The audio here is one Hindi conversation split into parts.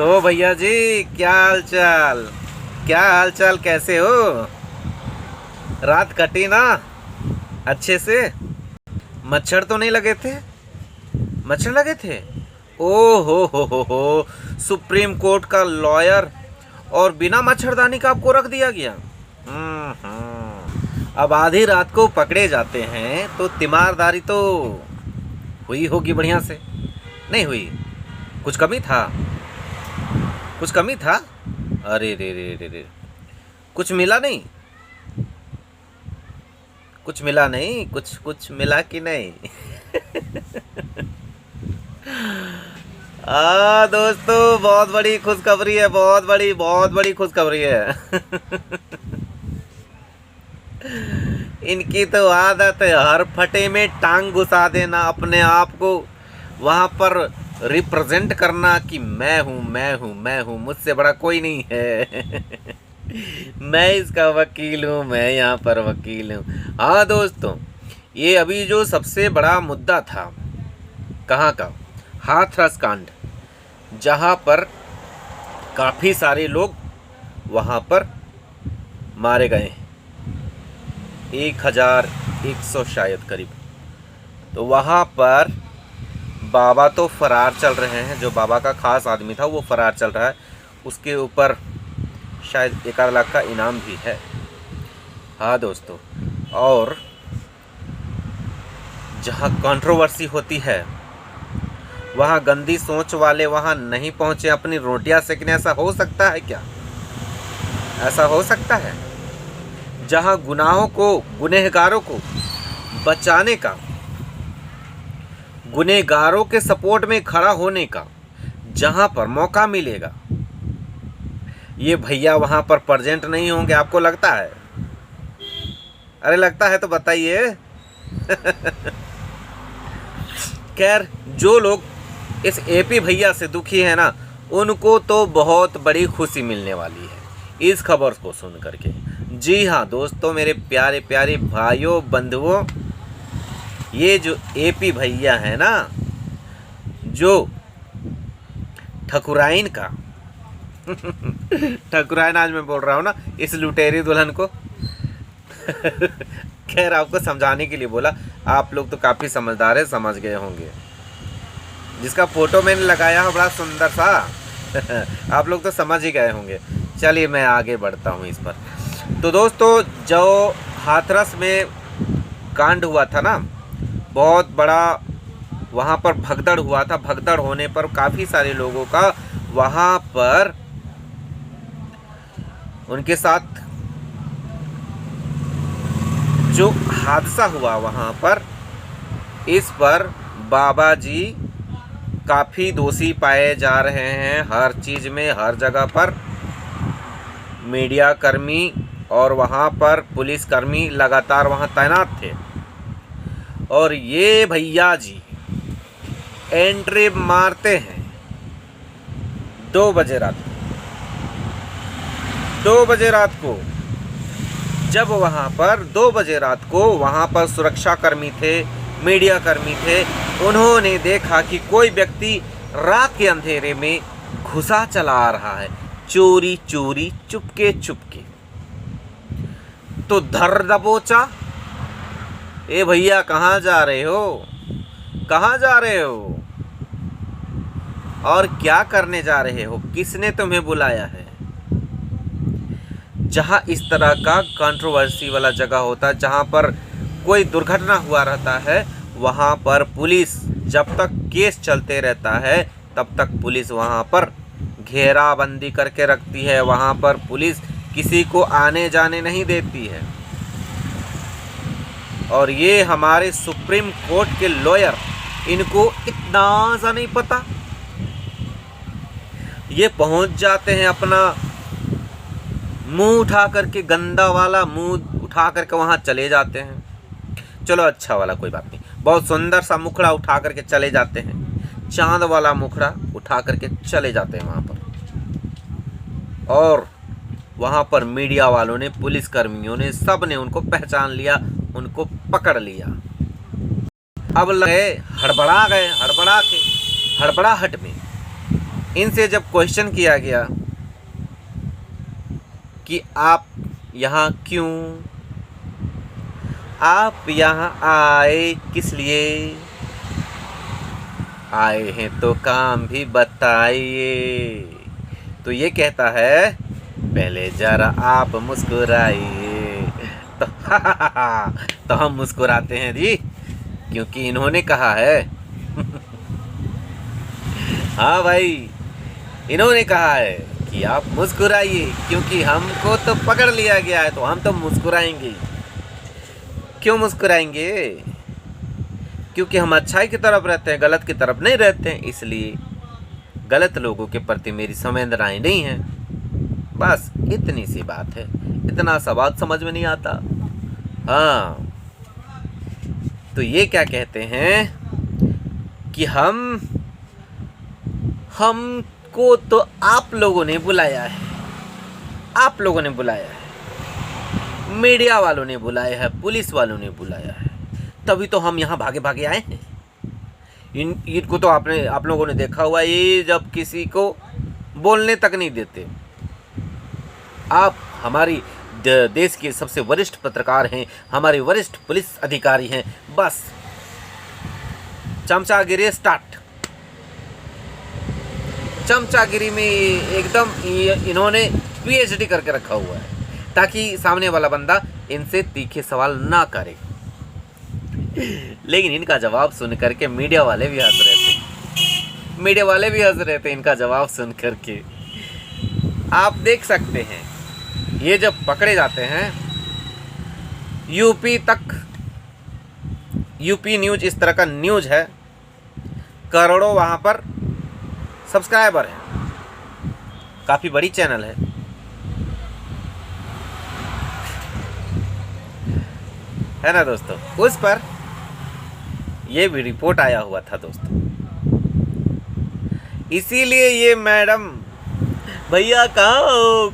तो भैया जी, क्या हाल चाल? क्या हाल चाल, कैसे हो? रात कटी ना अच्छे से? मच्छर तो नहीं लगे थे? मच्छर लगे थे? ओ हो, सुप्रीम कोर्ट का लॉयर और बिना मच्छरदानी का आपको रख दिया गया। अब आधी रात को पकड़े जाते हैं तो तीमारदारी तो हुई होगी बढ़िया से। नहीं हुई? कुछ कमी था? कुछ कमी था? अरे रे रे रे रे, कुछ मिला नहीं? कुछ मिला नहीं? कुछ मिला कि नहीं? दोस्तों, बहुत बड़ी खुशखबरी है, बहुत बड़ी खुशखबरी है। इनकी तो आदत है हर फटे में टांग घुसा देना, अपने आप को वहां पर रिप्रेजेंट करना कि मैं हूं, मुझसे बड़ा कोई नहीं है। मैं इसका वकील हूँ, मैं यहाँ पर वकील हूँ। हाँ दोस्तों, ये अभी जो सबसे बड़ा मुद्दा था, कहाँ का? हाथरस कांड, जहाँ पर काफ़ी सारे लोग वहाँ पर मारे गए, 1100 शायद करीब। तो वहाँ पर बाबा तो फरार चल रहे हैं, जो बाबा का खास आदमी था वो फरार चल रहा है। उसके ऊपर शायद 1 लाख का इनाम भी है। हाँ दोस्तों, और जहाँ कंट्रोवर्सी होती है वहाँ गंदी सोच वाले वहाँ नहीं पहुँचे अपनी रोटियां सेकने। ऐसा हो सकता है क्या? ऐसा हो सकता है? जहाँ गुनाहों को, गुनहगारों को बचाने का, गुनहगारों के सपोर्ट में खड़ा होने का जहाँ पर मौका मिलेगा, ये भैया वहाँ पर प्रेजेंट नहीं होंगे, आपको लगता है? अरे लगता है तो बताइए। खैर, जो लोग इस एपी भैया से दुखी है ना, उनको तो बहुत बड़ी खुशी मिलने वाली है इस खबर को सुन करके। जी हाँ दोस्तों, मेरे प्यारे प्यारे भाइयों बंधुओं, ये जो एपी भैया है ना, जो ठकुराइन का ठकुराइन आज मैं बोल रहा हूँ ना इस लुटेरी दुल्हन को। खैर, आपको समझाने के लिए बोला, आप लोग तो काफ़ी समझदार है, समझ गए होंगे। जिसका फोटो मैंने लगाया है बड़ा सुंदर सा, आप लोग तो समझ ही गए होंगे। चलिए मैं आगे बढ़ता हूँ इस पर। तो दोस्तों, जो हाथरस में कांड हुआ था ना, बहुत बड़ा वहाँ पर भगदड़ हुआ था। भगदड़ होने पर काफ़ी सारे लोगों का वहाँ पर उनके साथ जो हादसा हुआ वहाँ पर, इस पर बाबा जी काफ़ी दोषी पाए जा रहे हैं। हर चीज़ में, हर जगह पर मीडिया कर्मी और वहाँ पर पुलिसकर्मी लगातार वहाँ तैनात थे। और ये भैया जी एंट्री मारते हैं 2 बजे रात को। 2 बजे रात को जब वहाँ पर 2 बजे रात को वहाँ पर सुरक्षा कर्मी थे, मीडिया कर्मी थे, उन्होंने देखा कि कोई व्यक्ति रात के अंधेरे में घुसा चला आ रहा है, चोरी चोरी, चुपके चुपके। तो धर दबोचा, ए भैया कहाँ जा रहे हो? कहाँ जा रहे हो और क्या करने जा रहे हो? किसने तुम्हें बुलाया है? जहाँ इस तरह का कंट्रोवर्सी वाला जगह होता है, जहाँ पर कोई दुर्घटना हुआ रहता है, वहाँ पर पुलिस, जब तक केस चलते रहता है तब तक पुलिस वहाँ पर घेराबंदी करके रखती है। वहाँ पर पुलिस किसी को आने जाने नहीं देती है। और ये हमारे सुप्रीम कोर्ट के लॉयर, इनको इतना सा नहीं पता, ये पहुंच जाते हैं अपना मुंह उठा करके, गंदा वाला मुंह उठा करके वहां चले जाते हैं। चलो अच्छा वाला कोई बात नहीं, बहुत सुंदर सा मुखड़ा उठा करके चले जाते हैं, चांद वाला मुखड़ा उठा करके चले जाते हैं वहां पर। और वहां पर मीडिया वालों ने, पुलिस कर्मियों ने, सब ने उनको पहचान लिया, उनको पकड़ लिया। अब लगे हड़बड़ा गए, हड़बड़ाहट में इनसे जब क्वेश्चन किया गया कि आप यहाँ क्यों, आप यहाँ आए किस लिए, आए हैं तो काम भी बताइए, तो ये कहता है पहले जरा आप मुस्कुराइए। तो तो हम मुस्कुराते हैं जी, क्योंकि इन्होंने कहा है। हाँ भाई, इन्होंने कहा है कि आप मुस्कुराइए, क्योंकि हमको तो पकड़ लिया गया है, तो हम तो मुस्कुराएंगे। क्यों मुस्कुराएंगे? क्योंकि हम अच्छाई की तरफ रहते हैं, गलत की तरफ नहीं रहते हैं, इसलिए गलत लोगों के प्रति मेरी संवेदनाएं नहीं हैं। बस इतनी सी बात है, इतना सा बात समझ में नहीं आता। हाँ, तो ये क्या कहते हैं कि हमको तो आप लोगों ने बुलाया है, आप लोगों ने बुलाया है, मीडिया वालों ने बुलाया है, पुलिस वालों ने बुलाया है, तभी तो हम यहाँ भागे भागे आए हैं। इनको तो आप लोगों ने देखा हुआ, ये जब किसी को बोलने तक नहीं देते। आप हमारी देश के सबसे वरिष्ठ पत्रकार हैं, हमारे वरिष्ठ पुलिस अधिकारी हैं, बस चमचागिरी स्टार्ट। चमचागिरी में एकदम इन्होंने पीएचडी करके रखा हुआ है, ताकि सामने वाला बंदा इनसे तीखे सवाल ना करे। लेकिन इनका जवाब सुन करके मीडिया वाले भी हंस रहे थे, मीडिया वाले भी हंस रहे थे इनका जवाब सुन करके। आप देख सकते हैं, ये जब पकड़े जाते हैं, यूपी तक, यूपी न्यूज इस तरह का न्यूज है, करोड़ों वहां पर सब्सक्राइबर है, काफी बड़ी चैनल है ना दोस्तों। उस पर ये भी रिपोर्ट आया हुआ था दोस्तों, इसीलिए ये मैडम, भैया कहाँ हो,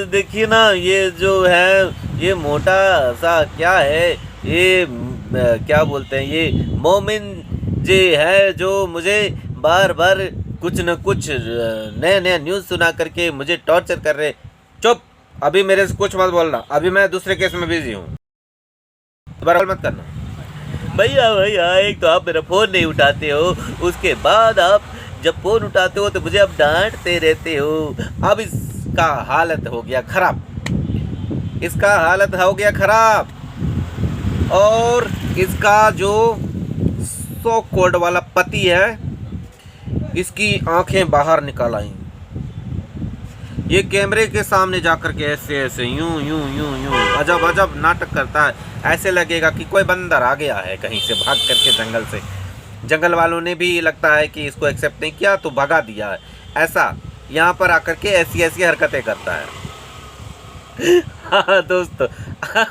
देखिए ना, ये जो है, ये मोटा सा क्या है, ये क्या बोलते हैं, ये मोमिन जी है, जो मुझे बार बार कुछ न कुछ नया नया न्यूज़ सुना करके मुझे टॉर्चर कर रहे। चुप, अभी मेरे से कुछ मत बोलना, अभी मैं दूसरे केस में बिजी हूँ, दोबारा मत करना। भैया एक तो आप मेरा फ़ोन नहीं उठाते हो, उसके बाद आप जब फ़ोन उठाते हो तो मुझे आप डांटते रहते हो। अब इसका हालत हो गया खराब, इसका हालत हो गया खराब, और इसका जो सो कोड वाला पति है, इसकी आंखें बाहर निकल आई। ये कैमरे के सामने जाकर के ऐसे ऐसे यूं यूं यूं यूं अजब अजब नाटक करता है, ऐसे लगेगा कि कोई बंदर आ गया है कहीं से भाग करके जंगल से। जंगल वालों ने भी लगता है कि इसको एक्सेप्ट नहीं किया तो भगा दिया है, ऐसा यहाँ पर आकर के ऐसी ऐसी हरकतें करता है। हाँ दोस्तों,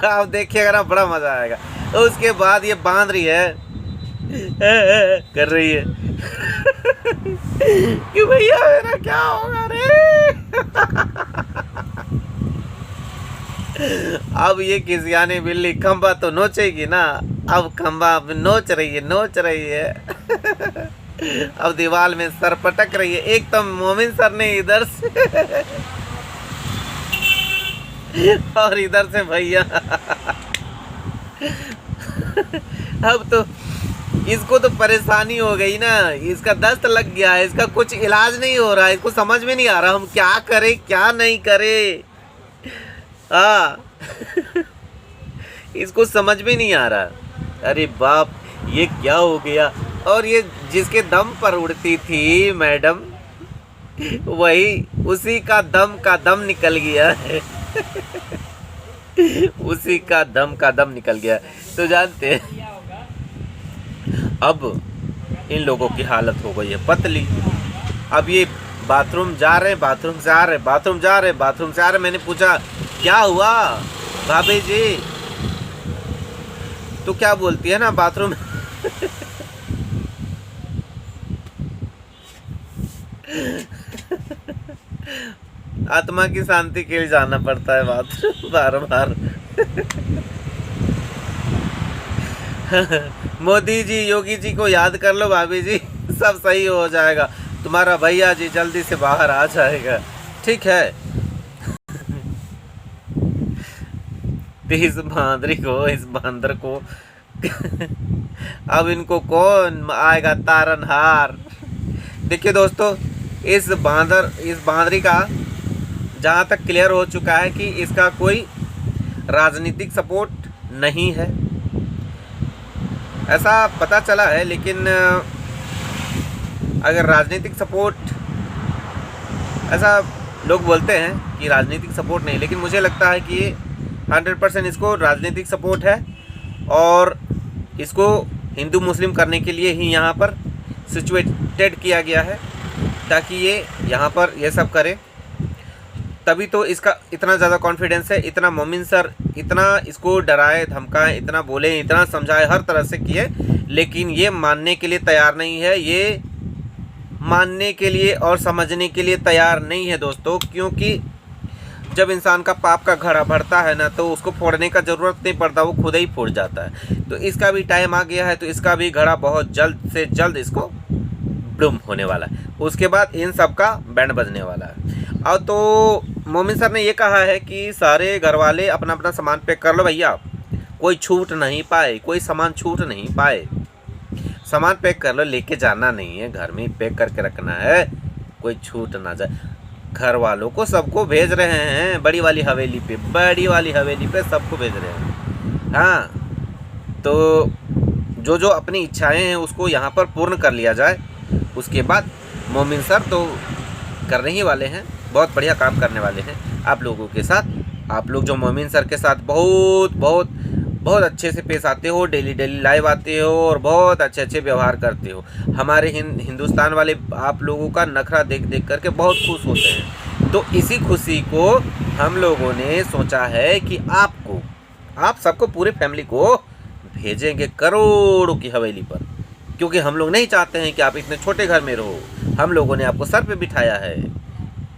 आप देखिएगा ना, बड़ा मजा आएगा। उसके बाद ये बांध रही है, कर रही है कि भैया मेरा क्या होगा रे। अब ये किसियाने बिल्ली खंबा तो नोचेगी ना, अब खंबा नोच रही है। अब दीवार में सर पटक रही है, एक तो मोमिन सर ने इधर से और इधर से भैया। अब तो इसको तो परेशानी हो गई ना, इसका दस्त लग गया है, इसका कुछ इलाज नहीं हो रहा है, इसको समझ में नहीं आ रहा हम क्या करें क्या नहीं करें। हाँ इसको समझ में नहीं आ रहा। अरे बाप, ये क्या हो गया। और ये जिसके दम पर उड़ती थी मैडम, वही उसी का दम निकल गया है। उसी का दम निकल गया। तो जानते हैं अब इन लोगों की हालत हो गई है पतली। अब ये बाथरूम जा रहे, बाथरूम से आ रहे। मैंने पूछा क्या हुआ भाभी जी, तो क्या बोलती है ना, बाथरूम आत्मा की शांति के लिए जाना पड़ता है बाथरूम बार। मोदी जी, योगी जी को याद कर लो भाभी जी, सब सही हो जाएगा। तुम्हारा भैया जी जल्दी से बाहर आ जाएगा, ठीक है। इस बंदर को अब इनको कौन आएगा तारनहार। देखिए दोस्तों, इस बांदरी का जहाँ तक क्लियर हो चुका है कि इसका कोई राजनीतिक सपोर्ट नहीं है, ऐसा पता चला है। लेकिन अगर राजनीतिक सपोर्ट, ऐसा लोग बोलते हैं कि राजनीतिक सपोर्ट नहीं, लेकिन मुझे लगता है कि 100% इसको राजनीतिक सपोर्ट है और इसको हिंदू मुस्लिम करने के लिए ही यहाँ पर सिचुएटेड किया गया है, ताकि ये यहाँ पर ये सब करे। तभी तो इसका इतना ज़्यादा कॉन्फिडेंस है, इतना मोमिन सर इतना इसको डराए धमकाए, इतना बोले, इतना समझाए, हर तरह से किए, लेकिन ये मानने के लिए तैयार नहीं है। ये मानने के लिए और समझने के लिए तैयार नहीं है दोस्तों, क्योंकि जब इंसान का पाप का घड़ा भरता है ना, तो उसको फोड़ने का ज़रूरत नहीं पड़ता, वो खुद ही फूट जाता है। तो इसका भी टाइम आ गया है, तो इसका भी घड़ा बहुत जल्द से जल्द इसको ब्लूम होने वाला है। उसके बाद इन सब का बैंड बजने वाला है। और तो मोमिन सर ने ये कहा है कि सारे घर वाले अपना अपना सामान पैक कर लो भैया, कोई छूट नहीं पाए, कोई सामान छूट नहीं पाए, सामान पैक कर लो, लेके जाना नहीं है, घर में ही पैक करके रखना है, कोई छूट ना जाए। घर वालों को सबको भेज रहे हैं बड़ी वाली हवेली पे सबको भेज रहे हैं। हाँ, तो जो अपनी इच्छाएं हैं उसको यहाँ पर पूर्ण कर लिया जाए। उसके बाद मोमिन सर तो करने ही वाले हैं, बहुत बढ़िया काम करने वाले हैं आप लोगों के साथ। आप लोग जो मोमिन सर के साथ बहुत बहुत बहुत अच्छे से पेश आते हो, डेली लाइव आते हो और बहुत अच्छे व्यवहार करते हो, हमारे हिंदुस्तान वाले आप लोगों का नखरा देख करके बहुत खुश होते हैं। तो इसी खुशी को हम लोगों ने सोचा है कि आप सबको, पूरे फैमिली को भेजेंगे करोड़ों की हवेली पर, क्योंकि हम लोग नहीं चाहते हैं कि आप इतने छोटे घर में रहो। हम लोगों ने आपको सर पे बिठाया है,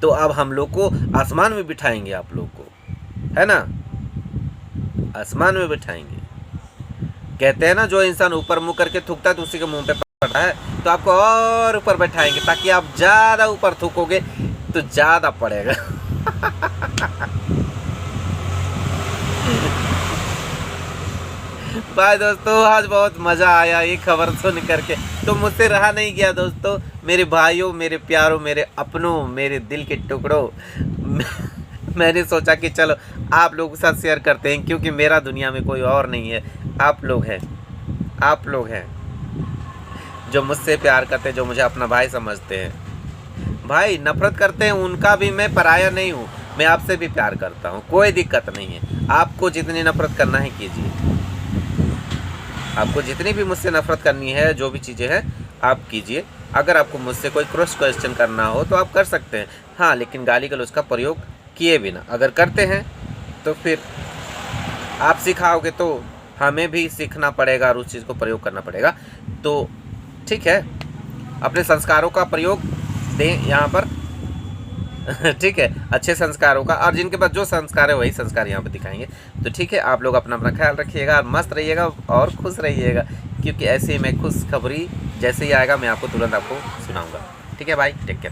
तो अब हम लोग को आसमान में बिठाएंगे, आप लोग को, है ना, आसमान में बिठाएंगे। कहते हैं ना, जो इंसान ऊपर मुंह करके थूकता है तो उसी के मुंह पे पड़ता है, तो आपको और ऊपर बैठाएंगे, ताकि आप ज़्यादा ऊपर थूकोगे तो ज़्यादा पड़ेगा। भाई दोस्तों, आज बहुत मज़ा आया ये खबर सुन करके, तो मुझसे रहा नहीं गया दोस्तों, मेरे भाइयों, मेरे प्यारों, मेरे अपनों, मेरे दिल के टुकड़ों, मैंने सोचा कि चलो आप लोगों के साथ शेयर करते हैं, क्योंकि मेरा दुनिया में कोई और नहीं है, आप लोग हैं जो मुझसे प्यार करते हैं, जो मुझे अपना भाई समझते हैं। भाई नफरत करते हैं उनका भी मैं पराया नहीं हूँ, मैं आपसे भी प्यार करता हूँ, कोई दिक्कत नहीं है। आपको जितनी नफरत करना है कीजिए, आपको जितनी भी मुझसे नफरत करनी है, जो भी चीज़ें हैं आप कीजिए। अगर आपको मुझसे कोई क्रॉस क्वेश्चन करना हो तो आप कर सकते हैं, हाँ, लेकिन गाली गलौज का प्रयोग किए बिना। अगर करते हैं तो फिर आप सिखाओगे तो हमें भी सीखना पड़ेगा और उस चीज़ को प्रयोग करना पड़ेगा। तो ठीक है, अपने संस्कारों का प्रयोग दें यहाँ पर। ठीक है, अच्छे संस्कारों का, और जिनके पास जो संस्कार है वही संस्कार यहाँ पर दिखाएंगे। तो ठीक है, आप लोग अपना अपना ख्याल रखिएगा और मस्त रहिएगा और खुश रहिएगा, क्योंकि ऐसे ही मैं खुशखबरी जैसे ही आएगा मैं आपको तुरंत आपको सुनाऊंगा। ठीक है भाई, टेक केयर।